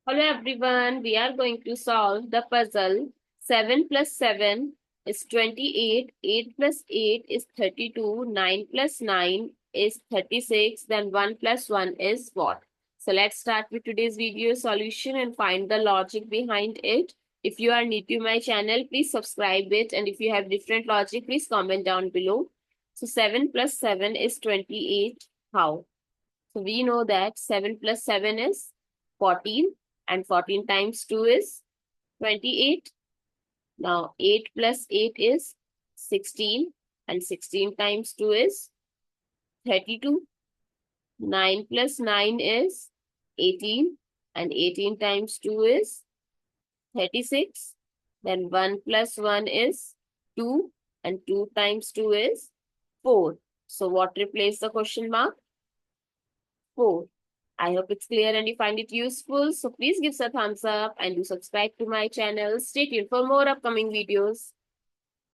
Hello everyone, we are going to solve the puzzle 7 plus 7 is 28, 8 plus 8 is 32, 9 plus 9 is 36, then 1 plus 1 is what? So let's start with today's video solution and find the logic behind it. If you are new to my channel, please subscribe it, and if you have different logic, please comment down below. So 7 plus 7 is 28. How? So we know that 7 plus 7 is 14 and 14 times 2 is 28. Now 8 plus 8 is 16 and 16 times 2 is 32. 9 plus 9 is 18 and 18 times 2 is 36. Then 1 plus 1 is 2 and 2 times 2 is 4. So what replaces the question mark? 4. I hope it's clear and you find it useful. So please give us a thumbs up and do subscribe to my channel. Stay tuned for more upcoming videos.